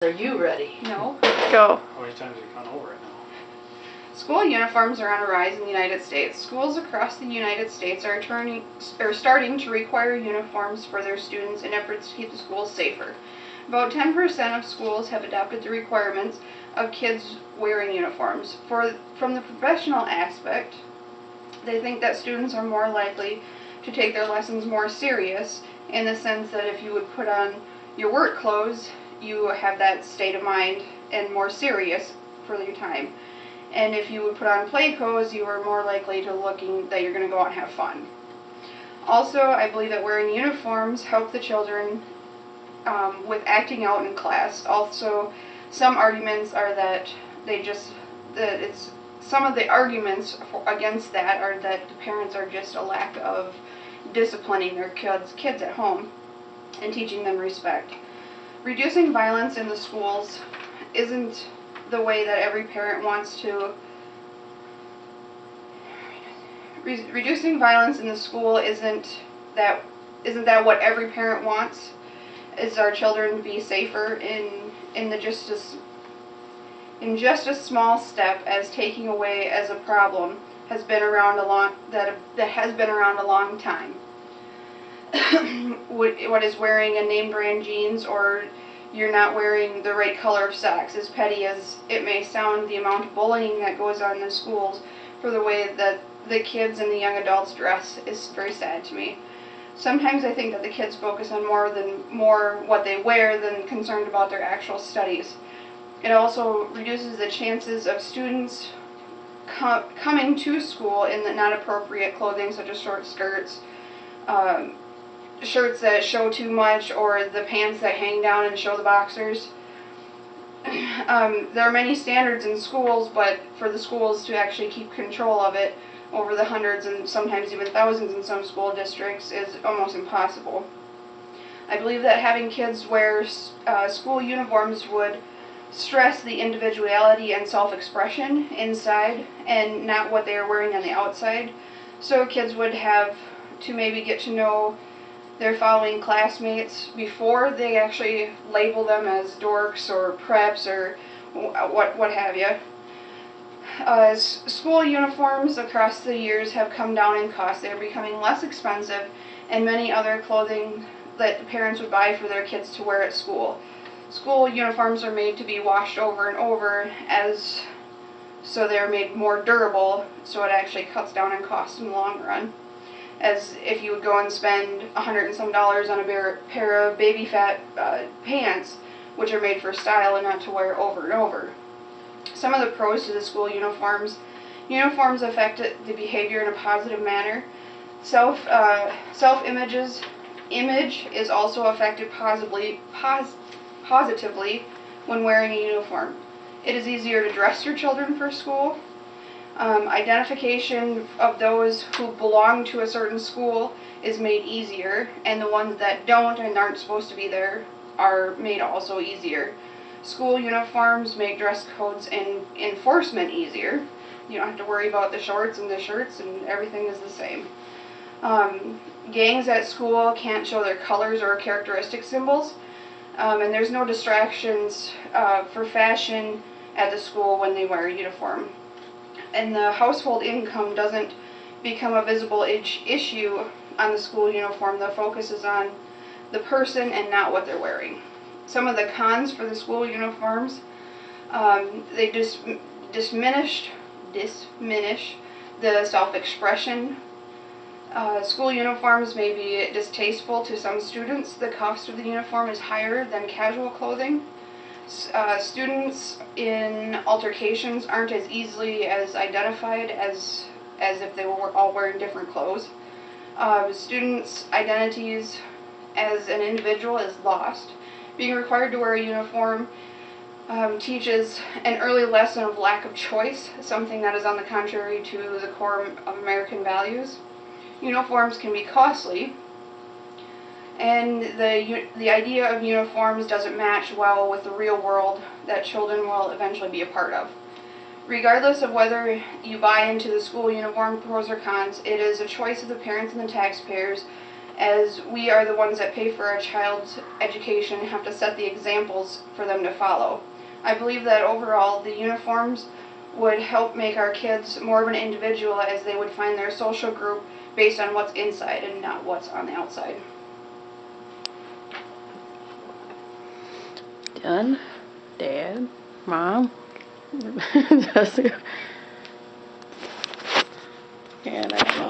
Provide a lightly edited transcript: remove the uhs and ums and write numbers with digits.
Are you ready? No. Go. How many times have you gone over it now? School uniforms are on a rise in the United States. Schools across the United States are starting to require uniforms for their students in efforts to keep the schools safer. About 10% of schools have adopted the requirements of kids wearing uniforms. From the professional aspect, they think that students are more likely to take their lessons more serious, in the sense that if you would put on your work clothes, you have that state of mind and more serious for your time. And if you would put on play clothes, you are more likely to looking that you're going to go out and have fun. Also, I believe that wearing uniforms help the children with acting out in class. Also, some arguments are that some of the arguments against that are that the parents are just a lack of disciplining their kids at home and teaching them respect. Reducing violence in the schools isn't the way that every parent wants to. Reducing violence in the school isn't that what every parent wants. Is our children to be safer in just a small step as taking away as a problem has been around a long time. What is wearing a name brand jeans, or you're not wearing the right color of socks, as petty as it may sound, the amount of bullying that goes on in the schools for the way that the kids and the young adults dress is very sad to me. Sometimes I think that the kids focus on more what they wear than concerned about their actual studies. It also reduces the chances of students coming to school in the not appropriate clothing, such as short skirts, shirts that show too much, or the pants that hang down and show the boxers. There are many standards in schools, but for the schools to actually keep control of it over the hundreds and sometimes even thousands in some school districts is almost impossible. I believe that having kids wear school uniforms would stress the individuality and self-expression inside and not what they are wearing on the outside. So kids would have to maybe get to know their following classmates before they actually label them as dorks or preps or what have you. School uniforms across the years have come down in cost. They are becoming less expensive, and many other clothing that parents would buy for their kids to wear at school. School uniforms are made to be washed over and over, so they're made more durable, so it actually cuts down in cost in the long run. As if you would go and spend $100 and some on a pair of baby fat pants, which are made for style and not to wear over and over. Some of the pros to the school uniforms affect the behavior in a positive manner. Self-image is also affected positively when wearing a uniform. It is easier to dress your children for school. Identification of those who belong to a certain school is made easier, and the ones that don't and aren't supposed to be there are made also easier. School uniforms make dress codes and enforcement easier. You don't have to worry about the shorts and the shirts, and everything is the same. Gangs at school can't show their colors or characteristic symbols, and there's no distractions for fashion at the school when they wear a uniform. And the household income doesn't become a visible issue on the school uniform. The focus is on the person and not what they're wearing. Some of the cons for the school uniforms, they diminish the self-expression. School uniforms may be distasteful to some students. The cost of the uniform is higher than casual clothing. Students in altercations aren't as easily as identified as if they were all wearing different clothes. Students' identities as an individual is lost. Being required to wear a uniform teaches an early lesson of lack of choice, something that is on the contrary to the core of American values. Uniforms can be costly, and the idea of uniforms doesn't match well with the real world that children will eventually be a part of. Regardless of whether you buy into the school uniform pros or cons, it is a choice of the parents and the taxpayers, as we are the ones that pay for our child's education and have to set the examples for them to follow. I believe that overall the uniforms would help make our kids more of an individual, as they would find their social group based on what's inside and not what's on the outside. Done? Dad? Mom? Jessica? And I don't know.